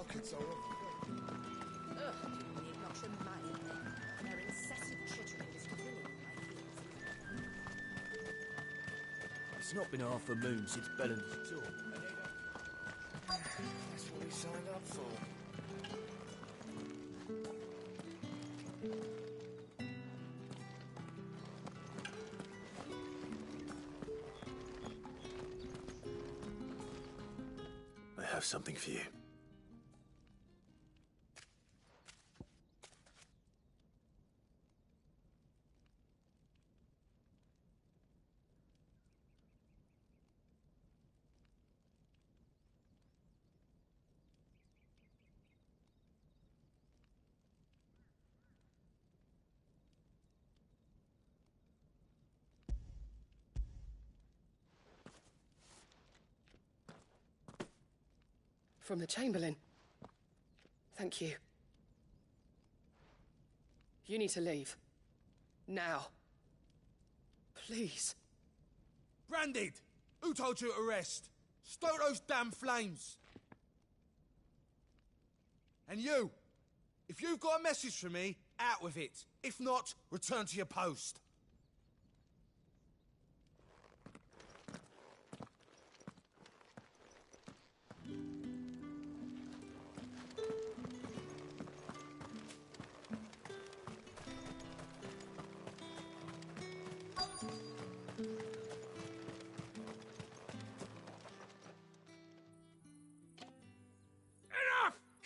Pockets are off. Ugh, you need not remind me. Their incessant chittering is drilling in my ears. It's not been half a moon since Bellen's talk. That's what he signed up for. I have something for you. From the Chamberlain. Thank you. You need to leave. Now. Please. Branded! Who told you to arrest? Stoke those damn flames! And you! If you've got a message for me, out with it. If not, return to your post.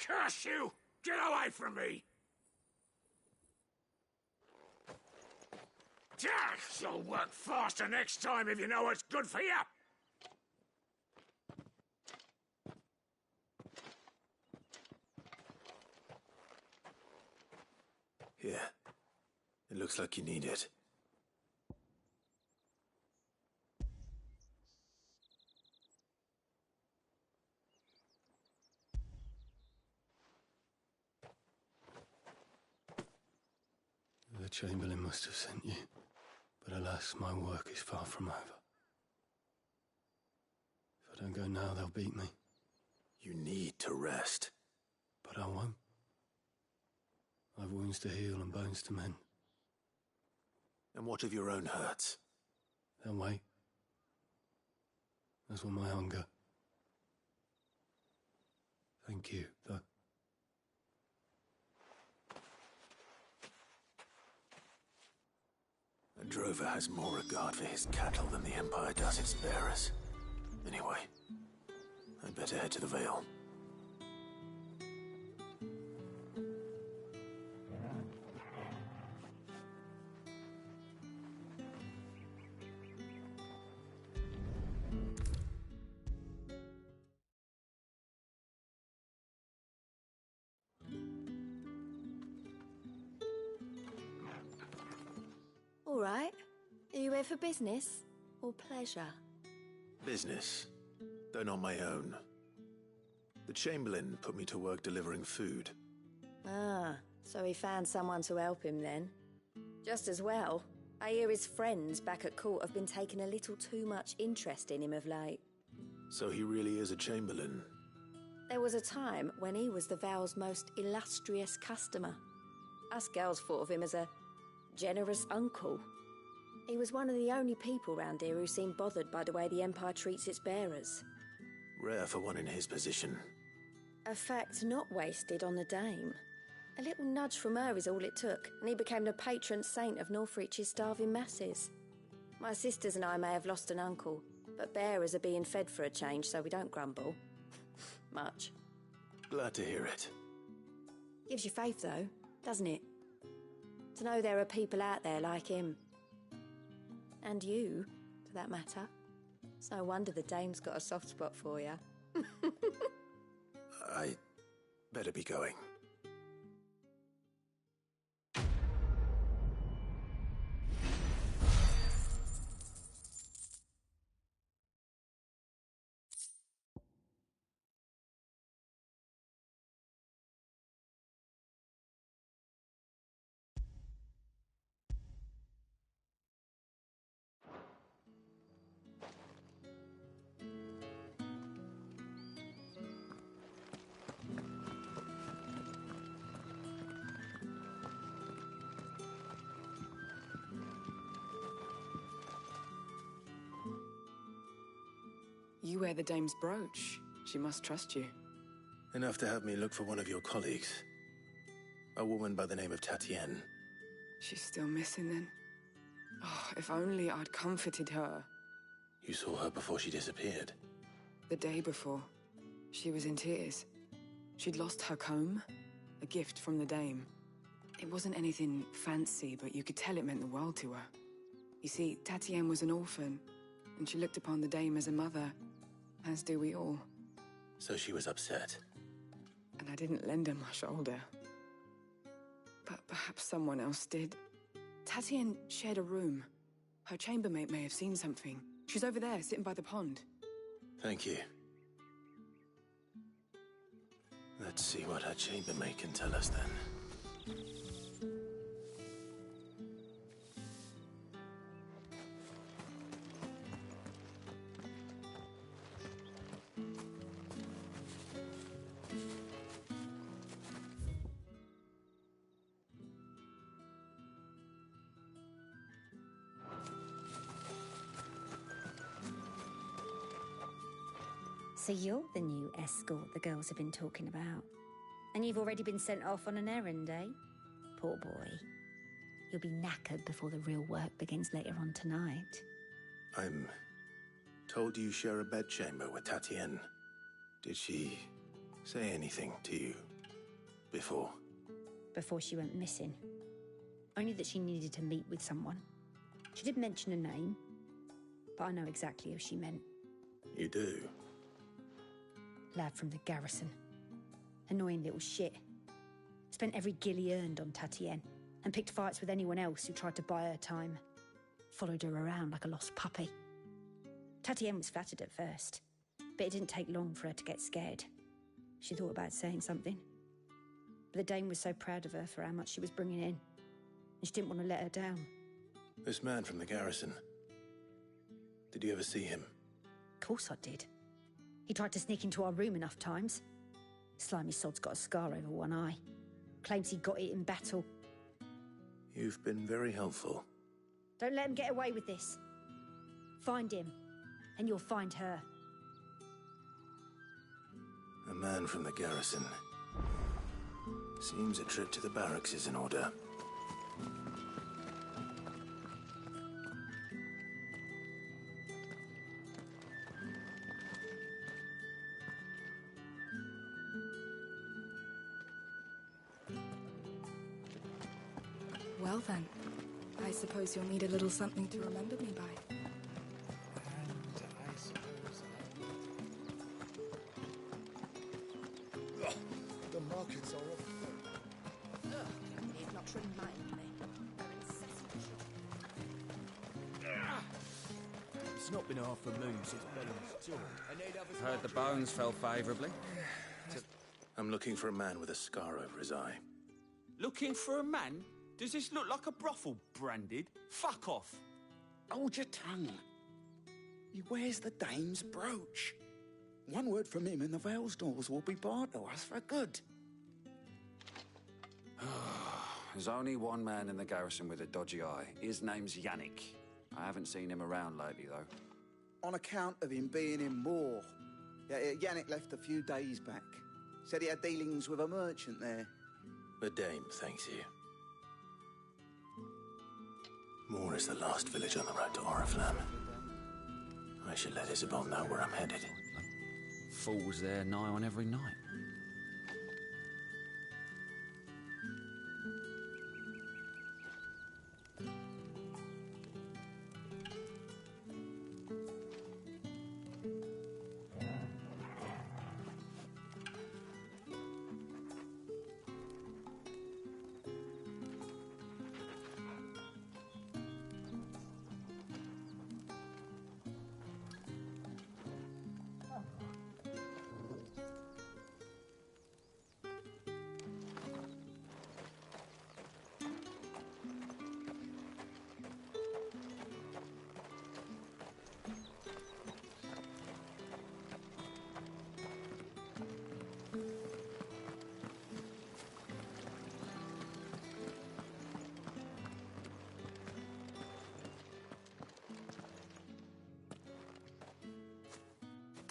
Curse you! Get away from me! You'll work faster next time if you know what's good for you! Here. It looks like you need it. The Chamberlain must have sent you, but alas, my work is far from over. If I don't go now, they'll beat me. You need to rest. But I won't. I've wounds to heal and bones to mend. And what of your own hurts? They'll wait. As will my hunger. Thank you, though. A drover has more regard for his cattle than the Empire does its bearers. Anyway, I'd better head to the Vale. All right. Are you here for business or pleasure? Business, though not my own. The Chamberlain put me to work delivering food. Ah, so he found someone to help him then. Just as well. I hear his friends back at court have been taking a little too much interest in him of late. So he really is a Chamberlain. There was a time when he was the Vale's most illustrious customer. Us girls thought of him as a generous uncle. He was one of the only people round here who seemed bothered by the way the Empire treats its bearers. Rare for one in his position. A fact not wasted on the dame. A little nudge from her is all it took, and he became the patron saint of Northreach's starving masses. My sisters and I may have lost an uncle, but bearers are being fed for a change, so we don't grumble. Much. Glad to hear it. Gives you faith, though, doesn't it? To know there are people out there like him. And you, for that matter. It's no wonder the dame's got a soft spot for you. I better be going. You wear the dame's brooch. She must trust you. Enough to have me look for one of your colleagues. A woman by the name of Tatienne. She's still missing then. Oh, if only I'd comforted her. You saw her before she disappeared. The day before, she was in tears. She'd lost her comb, a gift from the dame. It wasn't anything fancy, but you could tell it meant the world to her. You see, Tatienne was an orphan, and she looked upon the dame as a mother, as do we all. So she was upset. And I didn't lend her my shoulder. But perhaps someone else did. Tatienne shared a room. Her chambermaid may have seen something. She's over there, sitting by the pond. Thank you. Let's see what her chambermaid can tell us then. So you're the new escort the girls have been talking about. And you've already been sent off on an errand, eh? Poor boy. You'll be knackered before the real work begins later on tonight. I'm told you share a bedchamber with Tatienne. Did she say anything to you before? Before she went missing. Only that she needed to meet with someone. She did mention a name, but I know exactly who she meant. You do? Lad from the garrison. Annoying little shit. Spent every guil he earned on Tatienne, and picked fights with anyone else who tried to buy her time. Followed her around like a lost puppy. Tatienne was flattered at first, but it didn't take long for her to get scared. She thought about saying something. But the dame was so proud of her for how much she was bringing in, and she didn't want to let her down. This man from the garrison. Did you ever see him? Of course I did. He tried to sneak into our room enough times. Slimy sod's got a scar over one eye. Claims he got it in battle. You've been very helpful. Don't let him get away with this. Find him, and you'll find her. A man from the garrison. Seems a trip to the barracks is in order. Well then, I suppose you'll need a little something to remember me by. The markets are off. Need not remind me. It's not been half a moon since Bellen's tour, and they'd have us Heard the bones fell favourably. I'm looking for a man with a scar over his eye. Looking for a man? Does this look like a brothel, Branded? Fuck off. Hold your tongue. He wears the dame's brooch. One word from him and the Vale's doors will be barred to us for good. There's only one man in the garrison with a dodgy eye. His name's Yannick. I haven't seen him around lately, though. On account of him being in Moor. Yannick left a few days back. Said he had dealings with a merchant there. The dame thanks you. Moor is the last village on the road to Oriflamme. I should let Isabel know where I'm headed. Fools there nigh on every night.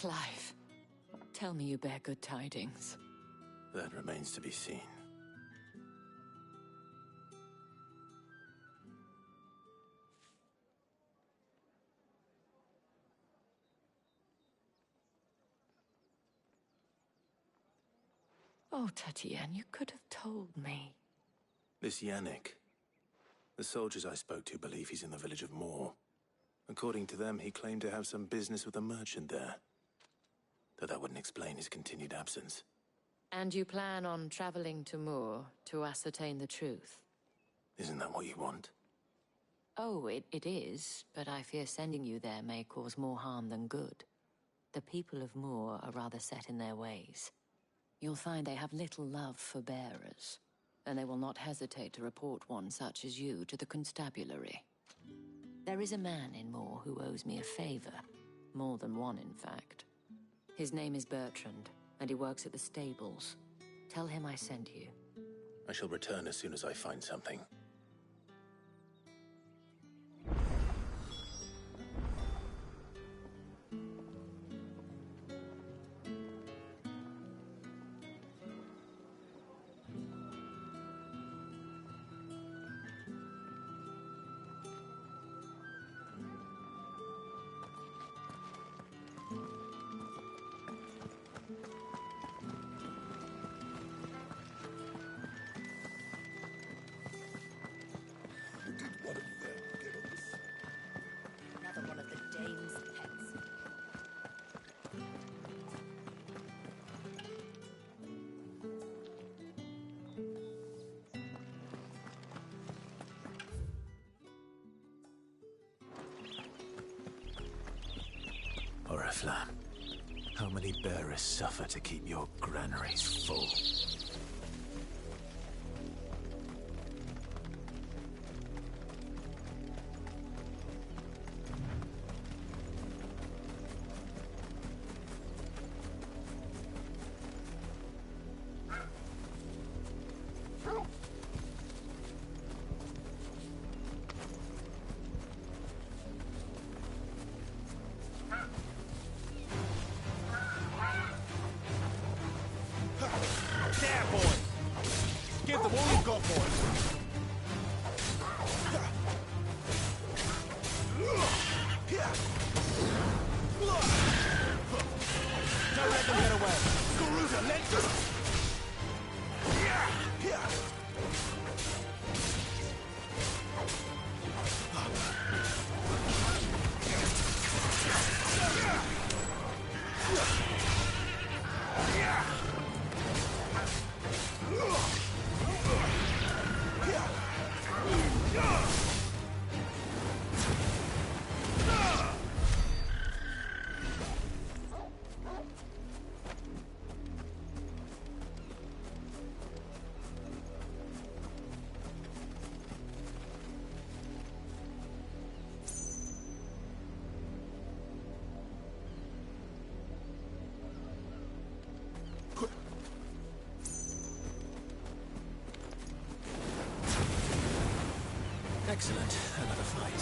Clive, tell me you bear good tidings. That remains to be seen. Oh, Tatienne, you could have told me. This Yannick. The soldiers I spoke to believe he's in the village of Moor. According to them, he claimed to have some business with a merchant there. Though that wouldn't explain his continued absence. And you plan on traveling to Moor to ascertain the truth? Isn't that what you want? Oh, it is, but I fear sending you there may cause more harm than good. The people of Moor are rather set in their ways. You'll find they have little love for bearers, and they will not hesitate to report one such as you to the constabulary. There is a man in Moor who owes me a favor. More than one, in fact. His name is Bertrand, and he works at the stables. Tell him I sent you. I shall return as soon as I find something. Another one of the Dane's pets. Oriflamme, how many bearers suffer to keep your granaries full? There, boy! Give them all you've got, boys! Don't let them get away! Garuda, let go! Excellent. Another fight.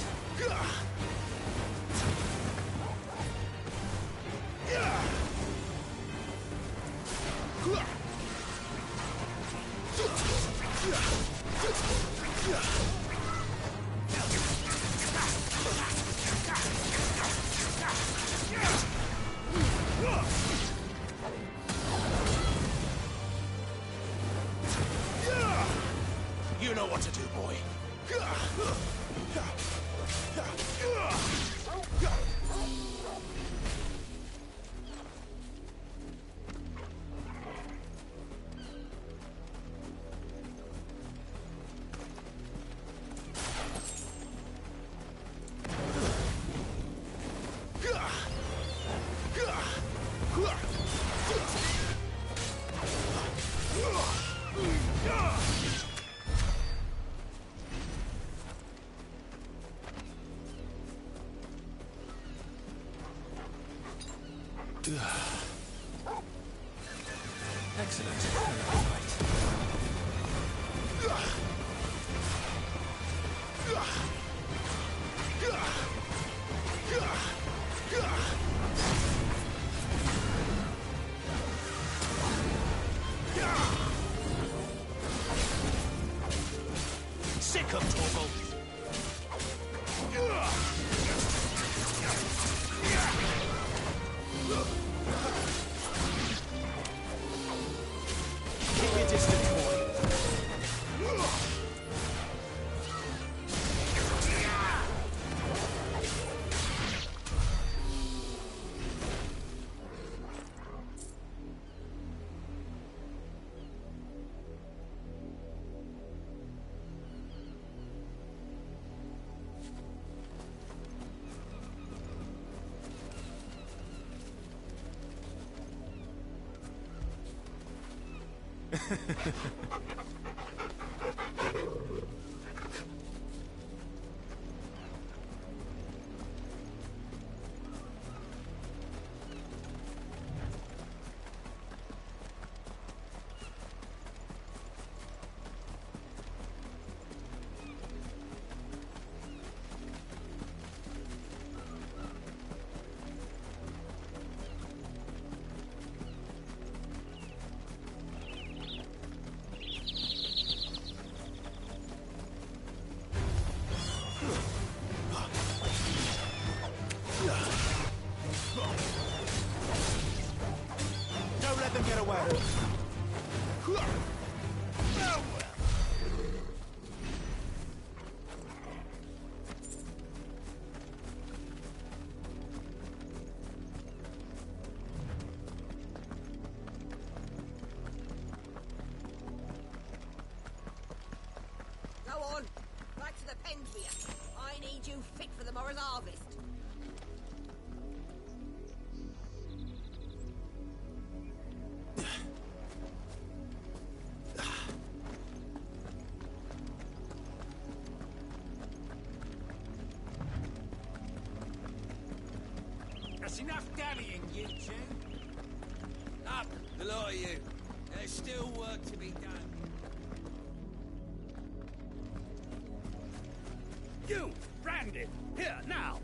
You know what to do, boy. Excellent. Another fight. welcome, Torgal. Keep your distance, boy. Don't let them get away. Go on. Back to the pens with you. I need you fit for the morrow's harvest. That's enough dallying, you two. Up, the lot of you. There's still work to be done. You, branded, here, now.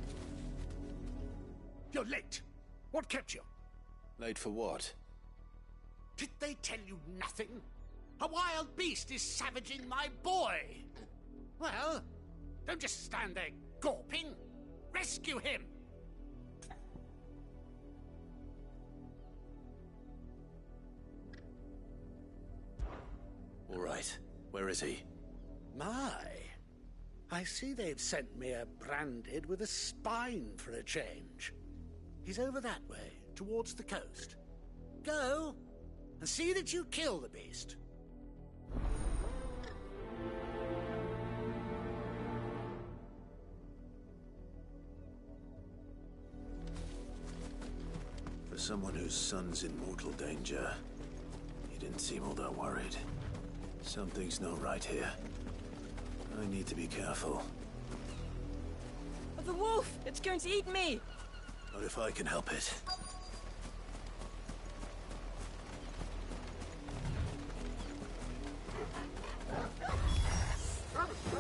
You're late. What kept you? Late for what? Did they tell you nothing? A wild beast is savaging my boy. Well, don't just stand there gawping. Rescue him. All right. Where is he? My. I see they've sent me a branded with a spine for a change. He's over that way, towards the coast. Go, and see that you kill the beast. For someone whose son's in mortal danger, he didn't seem all that worried. Something's not right here. I need to be careful. The wolf! It's going to eat me! Not if I can help it.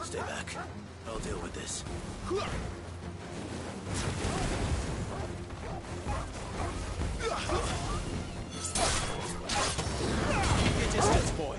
Stay back. I'll deal with this. Keep your distance, boy.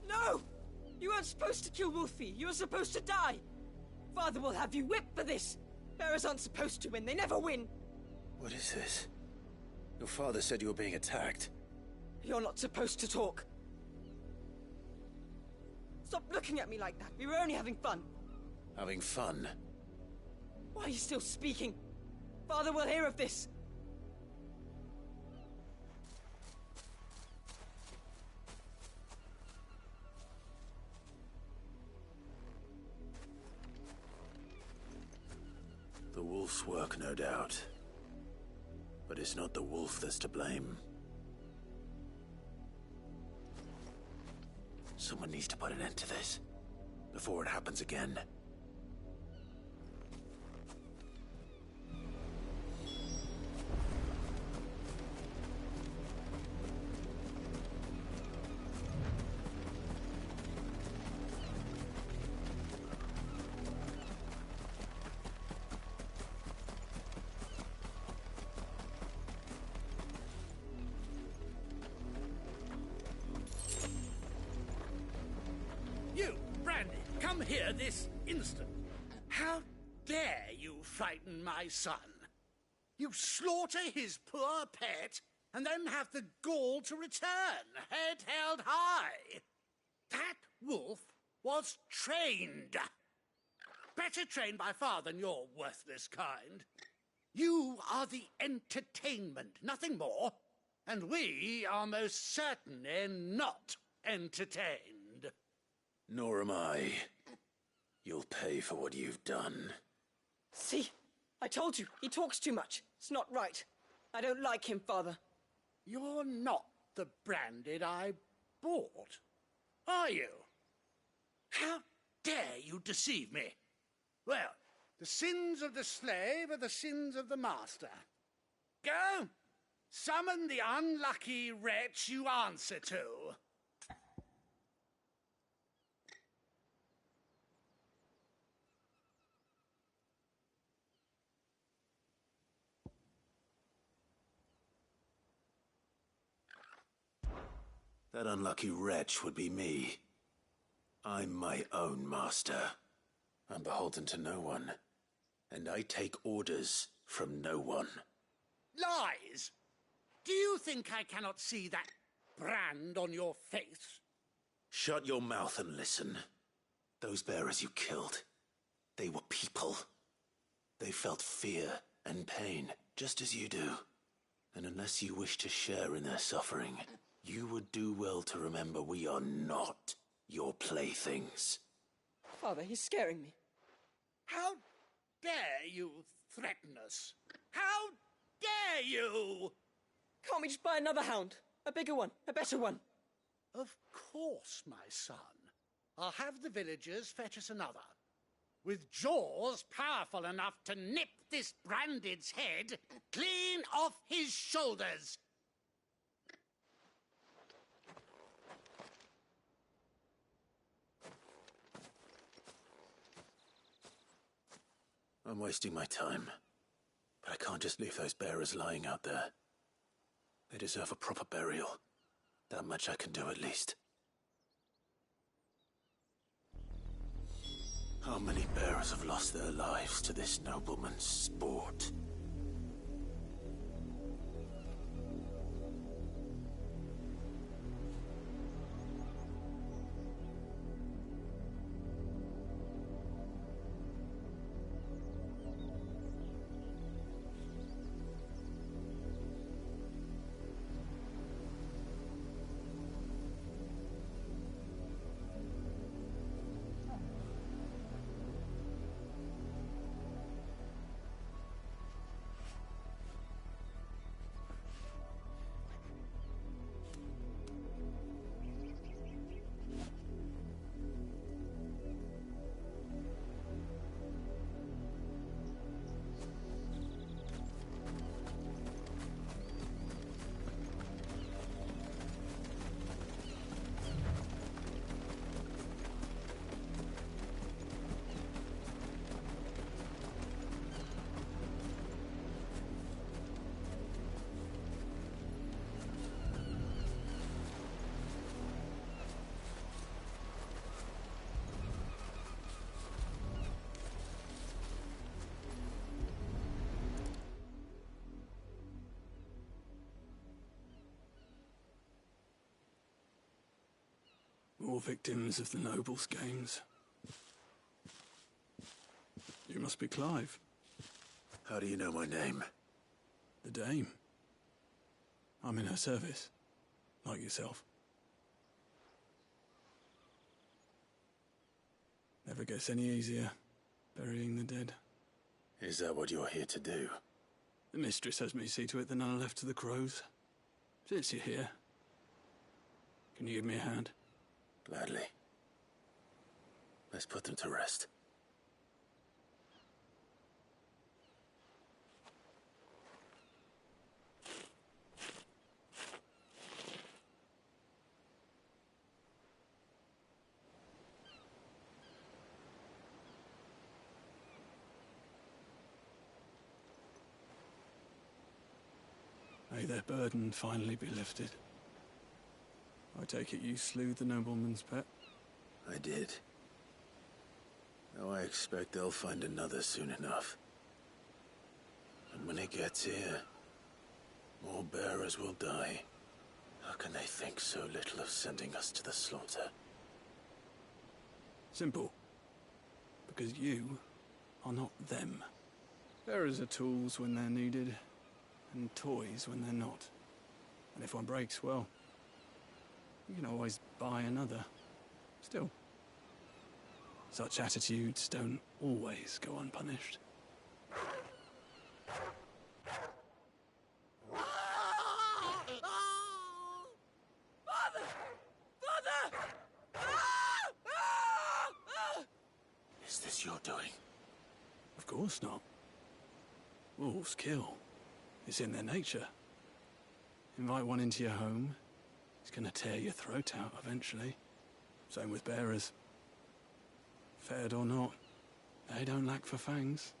No! You weren't supposed to kill Wolfie. You were supposed to die. Father will have you whipped for this. Bearers aren't supposed to win. They never win. What is this? Your father said you were being attacked. You're not supposed to talk. Stop looking at me like that. We were only having fun. Having fun? Why are you still speaking? Father will hear of this. The wolf's work, no doubt. But it's not the wolf that's to blame. Someone needs to put an end to this before it happens again. You, Brandy, come here this instant. How dare you frighten my son? You slaughter his poor pet, and then have the gall to return, head held high. That wolf was trained. Better trained by far than your worthless kind. You are the entertainment, nothing more. And we are most certainly not entertained. Nor am I. You'll pay for what you've done. See? I told you, he talks too much. It's not right. I don't like him, Father. You're not the Branded I bought, are you? How dare you deceive me? Well, the sins of the slave are the sins of the master. Go! Summon the unlucky wretch you answer to. That unlucky wretch would be me. I'm my own master. I'm beholden to no one. And I take orders from no one. Lies! Do you think I cannot see that brand on your face? Shut your mouth and listen. Those bearers you killed, they were people. They felt fear and pain, just as you do. And unless you wish to share in their suffering, you would do well to remember we are not your playthings. Father, he's scaring me. How dare you threaten us? How dare you? Can't we just buy another hound? A bigger one, a better one. Of course, my son. I'll have the villagers fetch us another. With jaws powerful enough to nip this Branded's head clean off his shoulders. I'm wasting my time. But I can't just leave those bearers lying out there. They deserve a proper burial. That much I can do at least. How many bearers have lost their lives to this nobleman's sport? More victims of the Nobles' games. You must be Clive. How do you know my name? The Dame. I'm in her service, like yourself. Never gets any easier, burying the dead. Is that what you're here to do? The mistress has me see to it that none are left to the crows. Since you're here, can you give me a hand? Gladly. Let's put them to rest. May their burden finally be lifted. I take it you slew the nobleman's pet? I did. Now I expect they'll find another soon enough. And when it gets here, more bearers will die. How can they think so little of sending us to the slaughter? Simple. Because you are not them. Bearers are tools when they're needed, and toys when they're not. And if one breaks, well, you can always buy another. Still, such attitudes don't always go unpunished. Is this your doing? Of course not. Wolves kill. It's in their nature. Invite one into your home, he's gonna tear your throat out eventually. Same with bearers. Fed or not, they don't lack for fangs.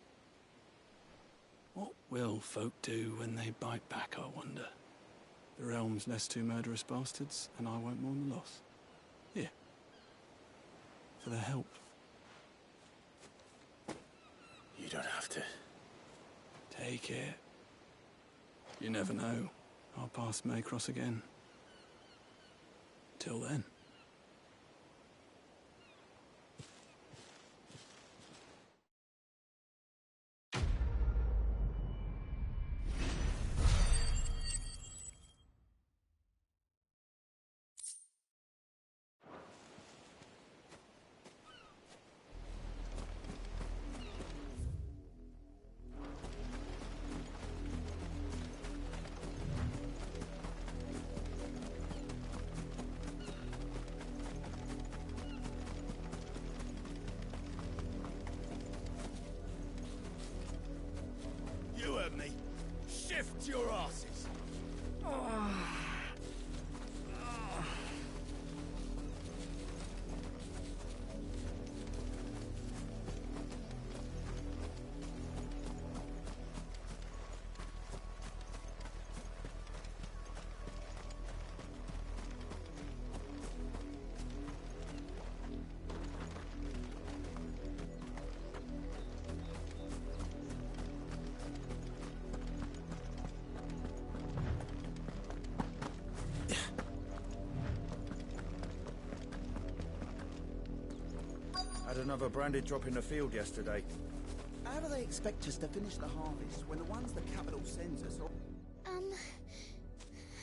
What will folk do when they bite back, I wonder? The realm's less two murderous bastards, and I won't mourn the loss. Here. For their help. You don't have to. Take it. You never know. Our paths may cross again. Till then. You heard me. Shift your asses. Had another branded drop in the field yesterday. How do they expect us to finish the harvest when the ones the capital sends us are...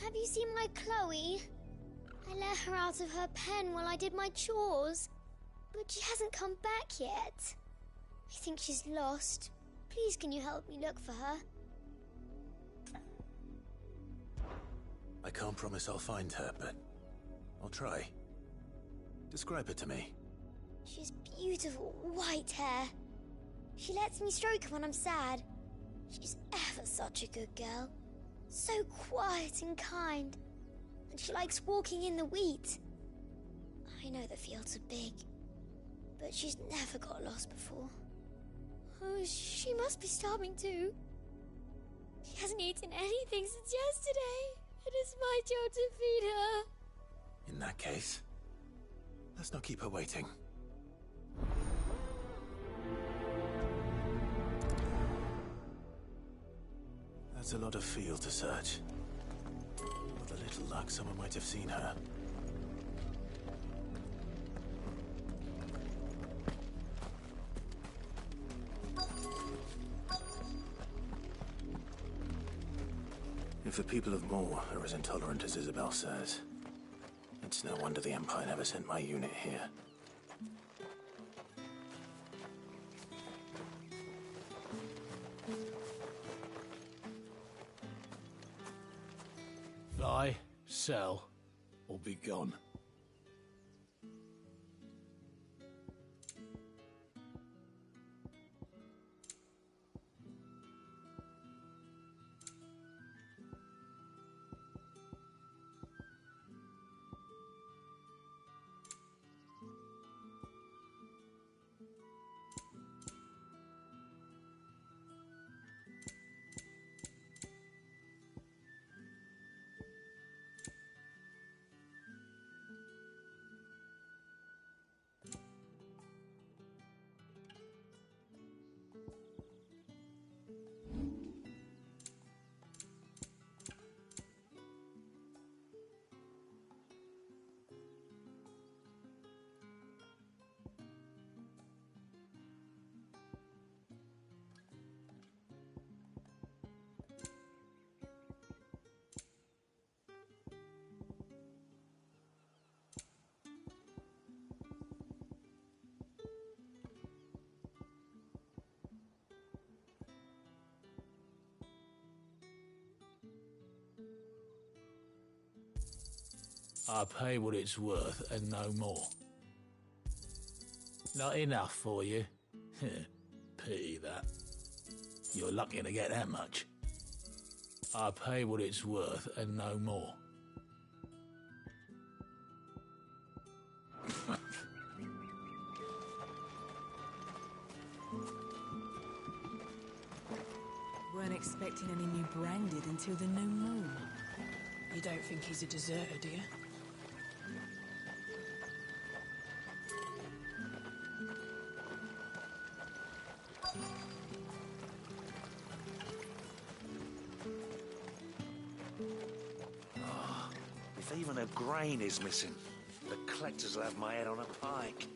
Have you seen my Chloe? I let her out of her pen while I did my chores. But she hasn't come back yet. I think she's lost. Please, can you help me look for her? I can't promise I'll find her, but I'll try. Describe her to me. She's beautiful white hair. She lets me stroke her when I'm sad. She's ever such a good girl. So quiet and kind. And she likes walking in the wheat. I know the fields are big, but she's never got lost before. Oh, she must be starving too. She hasn't eaten anything since yesterday. It is my job to feed her. In that case, let's not keep her waiting. That's a lot of field to search. With a little luck, someone might have seen her. If the people of Moor are as intolerant as Isabel says, it's no wonder the Empire never sent my unit here. Buy, sell, or be gone. I pay what it's worth and no more. Not enough for you? Pity that. You're lucky to get that much. I pay what it's worth and no more. Weren't expecting any new branded until the new moon. You don't think he's a deserter, do you? If even a grain is missing, the collectors will have my head on a pike.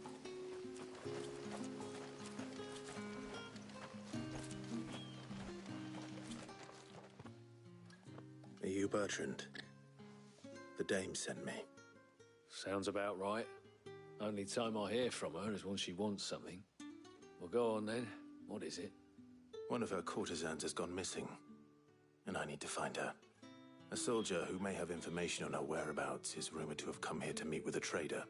Are you Bertrand? The dame sent me. Sounds about right. Only time I hear from her is when she wants something. Well, go on then. What is it? One of her courtesans has gone missing, and I need to find her. A soldier who may have information on her whereabouts is rumored to have come here to meet with a trader.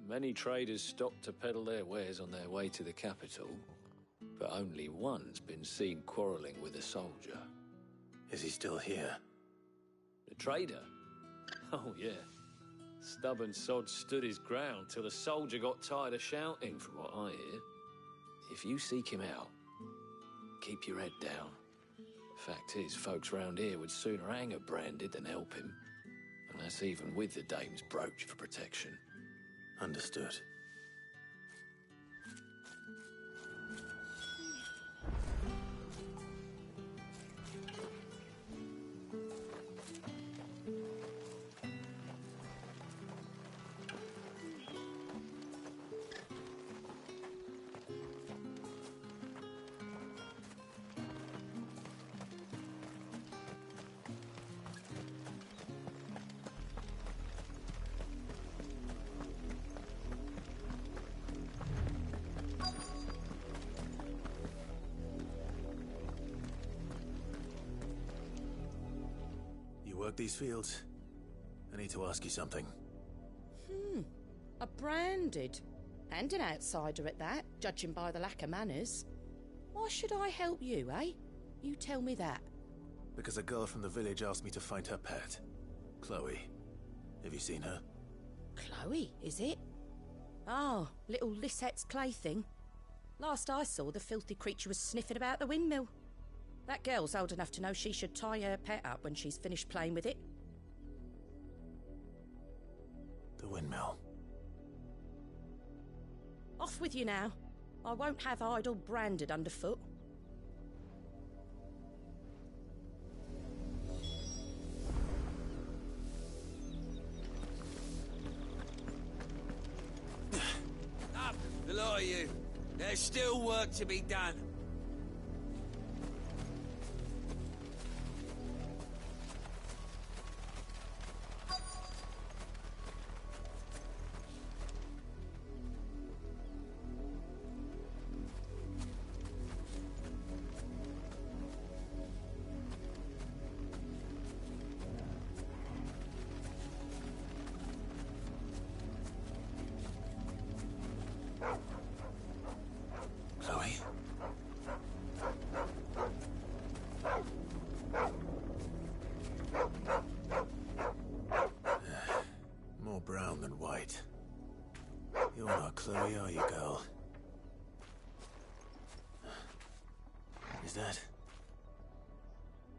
Many traders stop to peddle their wares on their way to the capital, but only one's been seen quarrelling with a soldier. Is he still here? The trader? Oh, yeah. Stubborn sod stood his ground till the soldier got tired of shouting, from what I hear. If you seek him out, keep your head down. Fact is, folks round here would sooner hang a branded than help him. And that's even with the dame's brooch for protection. Understood. Work these fields? I need to ask you something. A branded. And an outsider at that, judging by the lack of manners. Why should I help you, eh? You tell me that. Because a girl from the village asked me to find her pet. Chloe. Have you seen her? Chloe, is it? Oh, little Lisette's plaything. Last I saw, the filthy creature was sniffing about the windmill. That girl's old enough to know she should tie her pet up when she's finished playing with it. The windmill. Off with you now. I won't have idle branded underfoot. Up, the lot of you. There's still work to be done. Chloe? More brown than white. You're not Chloe, are you, girl? Is that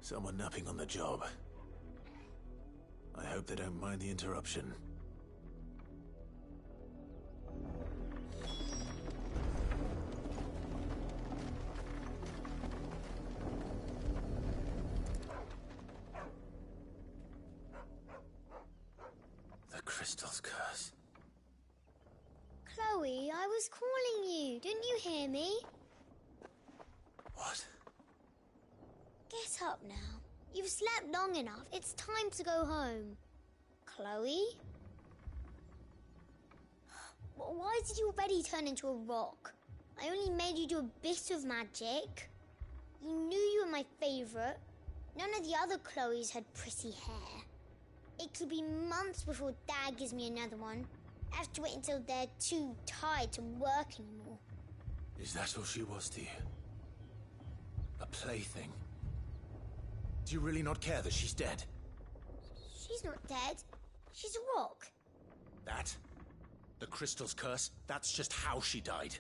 someone napping on the job? I hope they don't mind the interruption. The crystal's curse. Chloe, I was calling you. Didn't you hear me? What? Get up now. You've slept long enough. It's time to go home. Chloe? Why did you already turn into a rock? I only made you do a bit of magic. You knew you were my favourite. None of the other Chloes had pretty hair. It could be months before Dad gives me another one. I have to wait until they're too tired to work anymore. Is that all she was to you? A plaything? Do you really not care that she's dead? She's not dead. She's a rock. That? The Crystal's curse? That's just how she died.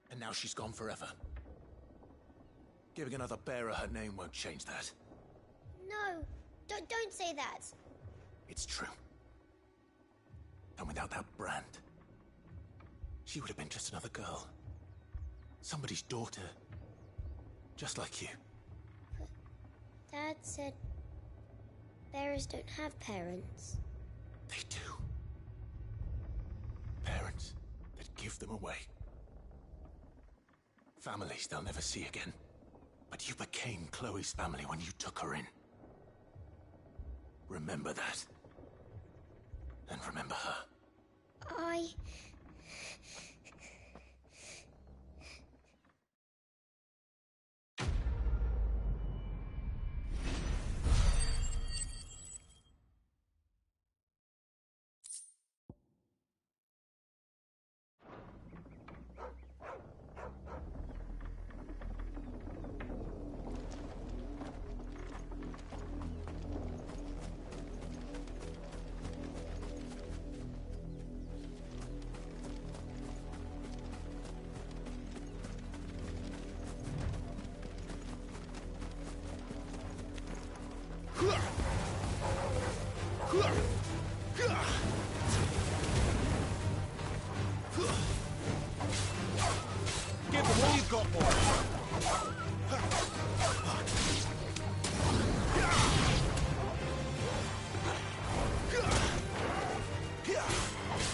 And now she's gone forever. Giving another bearer her name won't change that. No, don't say that. It's true. And without that brand, she would have been just another girl. Somebody's daughter. Just like you. But Dad said bearers don't have parents. They do. Parents that give them away. Families they'll never see again. But you became Chloe's family when you took her in. Remember that. And remember her. Give them all you've got, boy.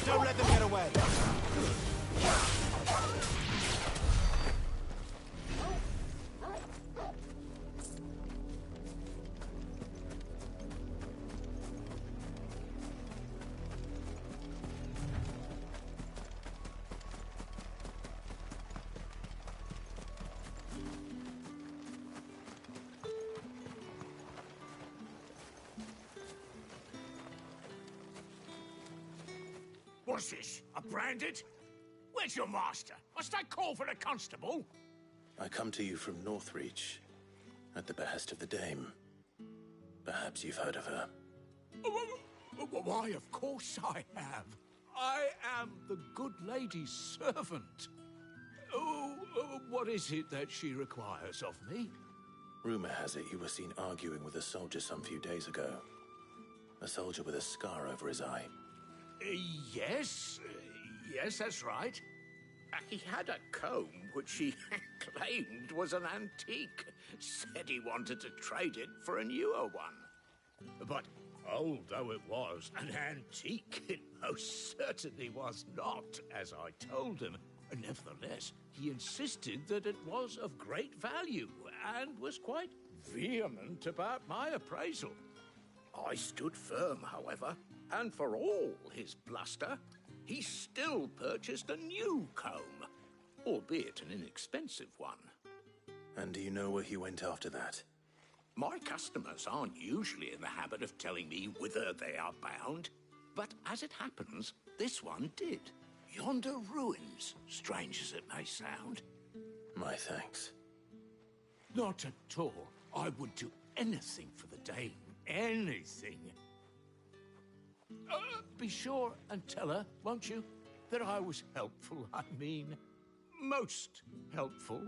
Don't let them get away. What's this? A branded? Where's your master? Must I call for the constable? I come to you from Northreach, at the behest of the Dame. Perhaps you've heard of her. Why, of course I have. I am the good lady's servant. What is it that she requires of me? Rumor has it you were seen arguing with a soldier some few days ago. A soldier with a scar over his eye. Yes, that's right. He had a comb which he claimed was an antique. Said he wanted to trade it for a newer one. But old though it was, an antique it most certainly was not, as I told him. Nevertheless, he insisted that it was of great value and was quite vehement about my appraisal. I stood firm, however, and for all his bluster, he still purchased a new comb, albeit an inexpensive one. And do you know where he went after that? My customers aren't usually in the habit of telling me whither they are bound, but as it happens, this one did. Yonder ruins, strange as it may sound. My thanks. Not at all. I would do anything for the Dame. Anything. Be sure and tell her, won't you, that I was helpful. I mean, most helpful.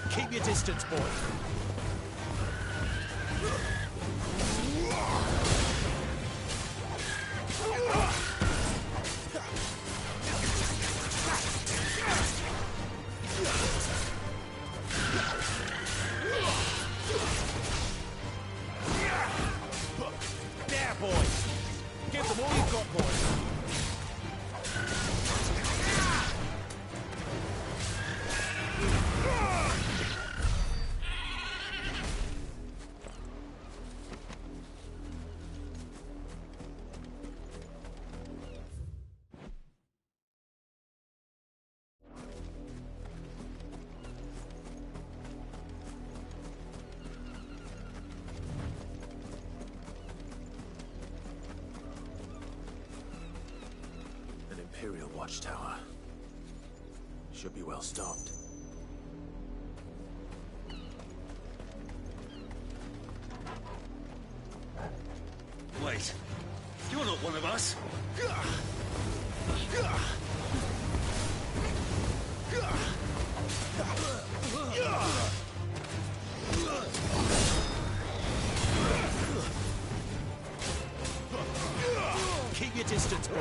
Keep your distance, boy. There, boys. Give them all you've got, boys. An Imperial watchtower. Should be well stocked. Wait. You're not one of us. Keep your distance, boy.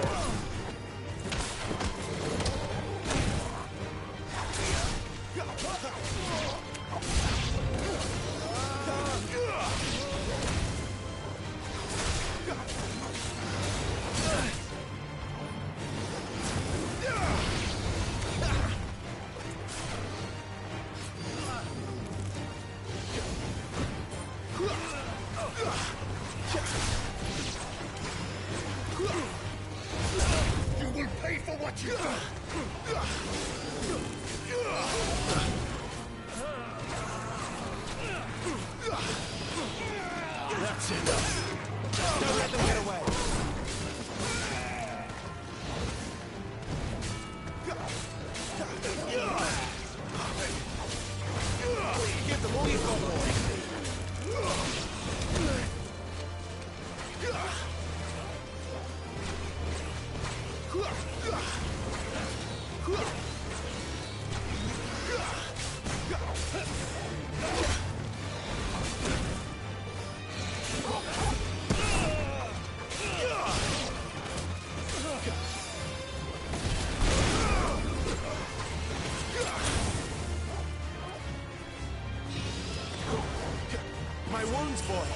You will pay for what you've done. That's enough. Don't let them get away. Give them all you've got, my wounds, boy.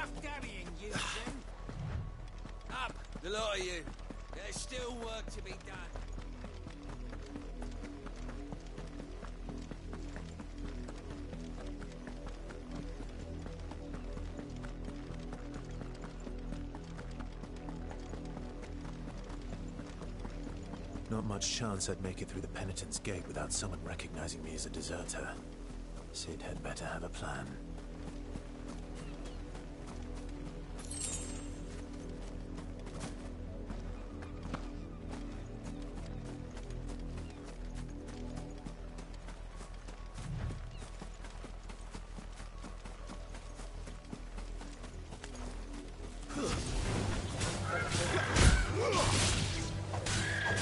Enough damning, you then. Up, the lot of you. There's still work to be done. Not much chance I'd make it through the Penitent's Gate without someone recognizing me as a deserter. Cid had better have a plan.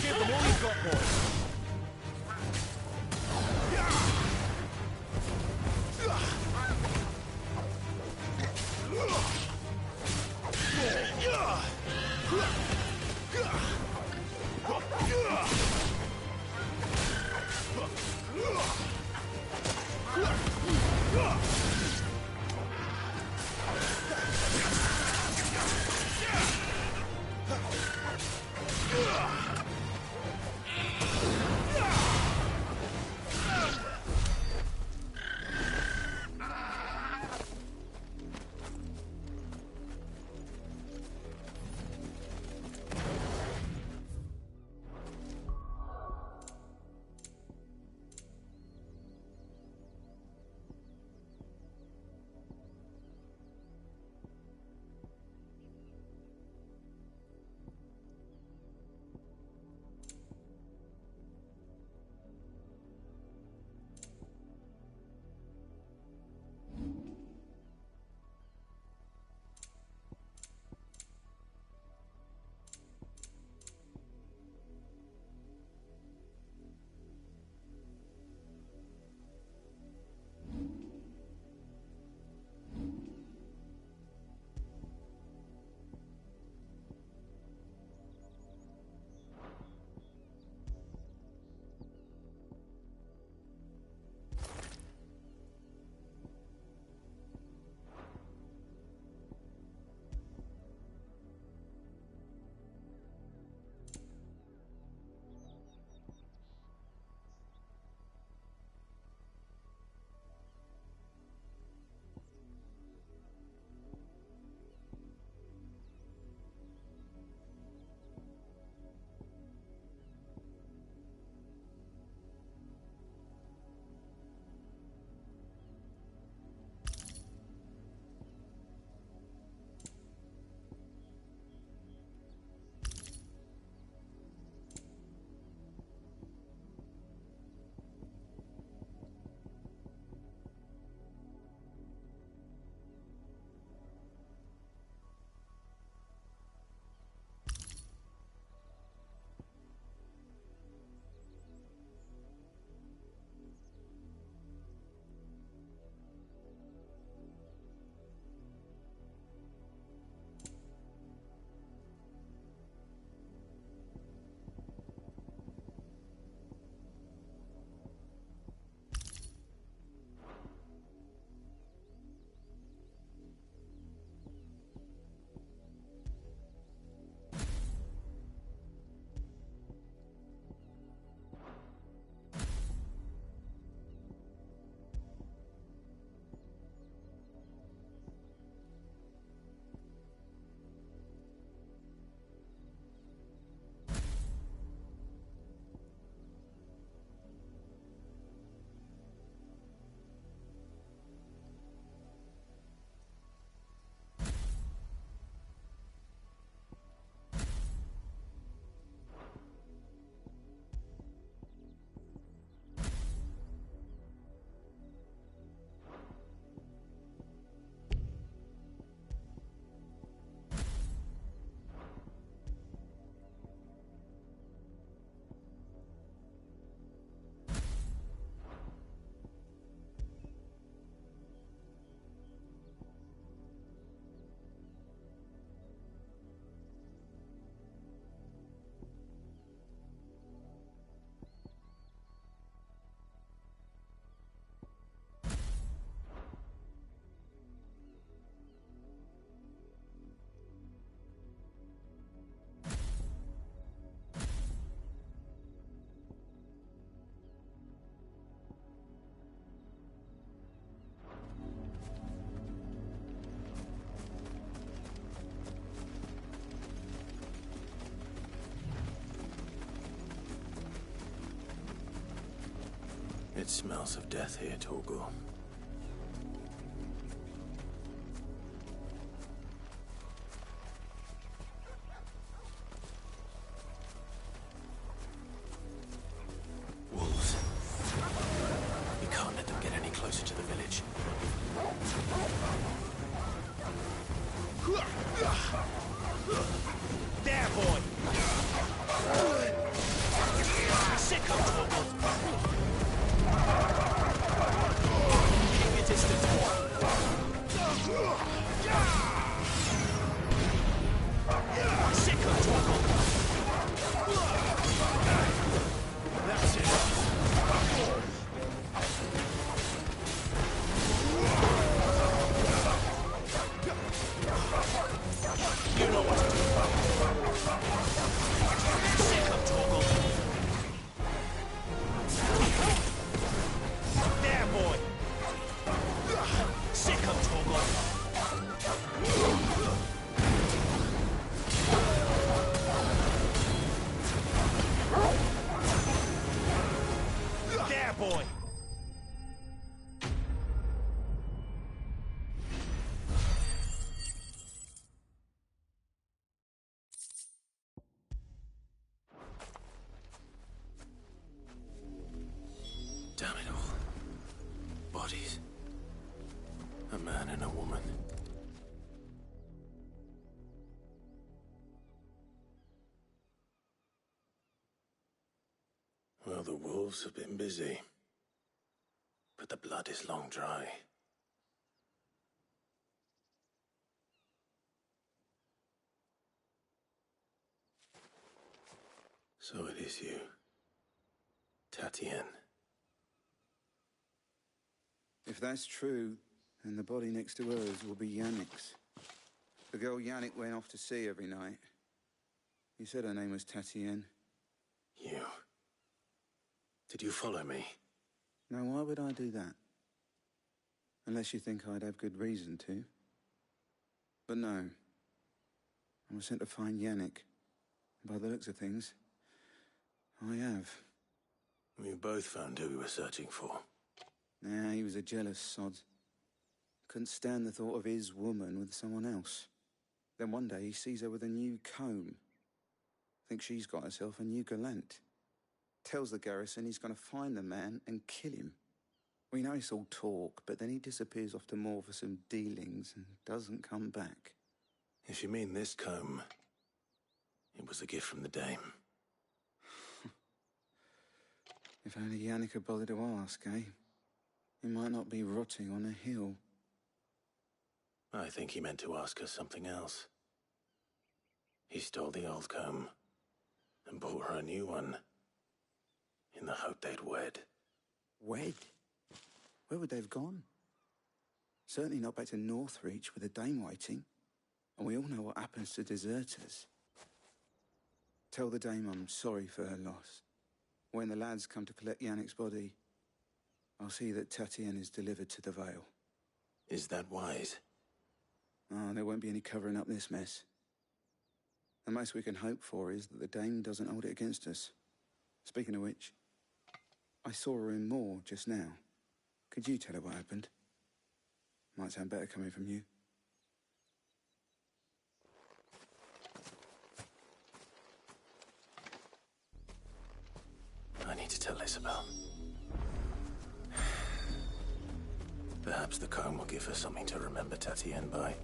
Give them all you've got, boys. It smells of death here, Torgal. Wolves. We can't let them get any closer to the village. There, boy! Sick of Torgal! Keep your distance, boy! Sick of Torgal! That's it! You know what to do. Sick of Torgal. There, boy. Sick of Torgal. There, boy. Damn it all. Bodies. A man and a woman. Well, the wolves have been busy. But the blood is long dry. So it is you, Tatien. If that's true, then the body next to hers will be Yannick's. The girl Yannick went off to see every night. You said her name was Tatien. You. Did you follow me? Now, why would I do that? Unless you think I'd have good reason to. But no. I was sent to find Yannick. By the looks of things, I have. We both found who we were searching for. Nah, he was a jealous sod. Couldn't stand the thought of his woman with someone else. Then one day he sees her with a new comb. Thinks she's got herself a new gallant. Tells the garrison he's going to find the man and kill him. We know it's all talk, but then he disappears off to Moor for some dealings and doesn't come back. If you mean this comb, it was a gift from the dame. If only Yannick had bothered to ask, eh? He might not be rotting on a hill. I think he meant to ask her something else. He stole the old comb and bought her a new one in the hope they'd wed. Wed? Where would they have gone? Certainly not back to Northreach with a dame waiting. And we all know what happens to deserters. Tell the dame I'm sorry for her loss. When the lads come to collect Yannick's body, I'll see that Tatien is delivered to the Vale. Is that wise? Oh, there won't be any covering up this mess. The most we can hope for is that the dame doesn't hold it against us. Speaking of which, I saw her in Moor just now. Could you tell her what happened? Might sound better coming from you. I need to tell Isabel. Perhaps the comb will give her something to remember Tatien by.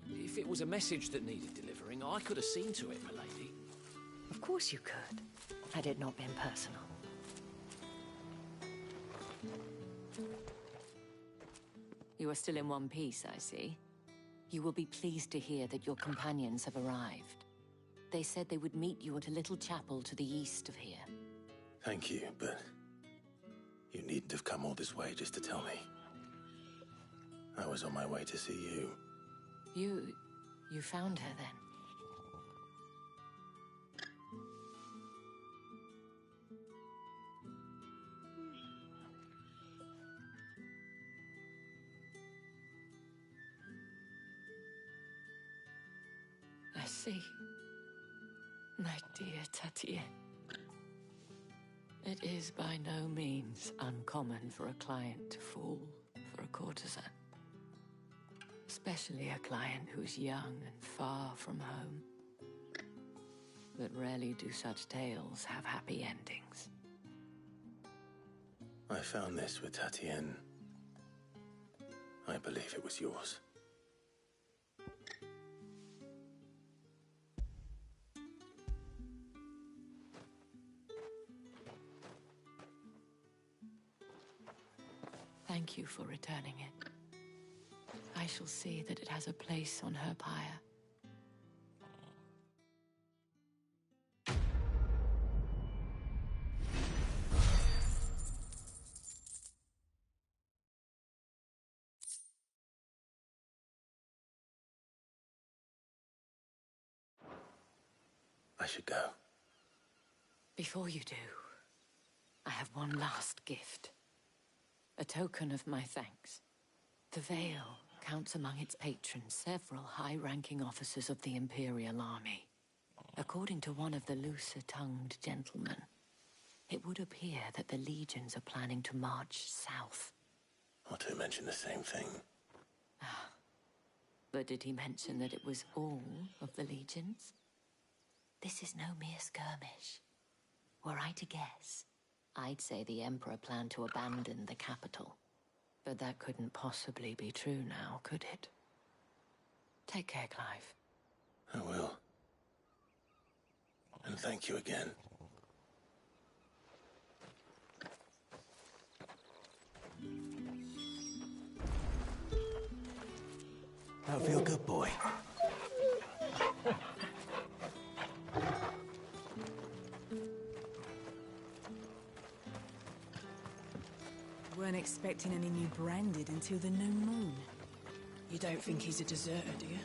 If it was a message that needed delivering, I could have seen to it, milady. Of course you could, had it not been personal. You are still in one piece, I see. You will be pleased to hear that your companions have arrived. They said they would meet you at a little chapel to the east of here. Thank you, but you needn't have come all this way just to tell me. I was on my way to see you. You found her then? I see. My dear Tatien, it is by no means uncommon for a client to fall for a courtesan. Especially a client who's young and far from home. But rarely do such tales have happy endings. I found this with Tatien. I believe it was yours. Thank you for returning it. I shall see that it has a place on her pyre. I should go. Before you do, I have one last gift. A token of my thanks. The Vale counts among its patrons several high-ranking officers of the Imperial Army. According to one of the looser-tongued gentlemen, it would appear that the legions are planning to march south. Or to mention the same thing. But did he mention that it was all of the legions? This is no mere skirmish. Were I to guess, I'd say the Emperor planned to abandon the capital. But that couldn't possibly be true now, could it? Take care, Clive. I will. And thank you again. That'll feel good, boy. Weren't expecting any new branded until the new moon. You don't think he's a deserter, do you?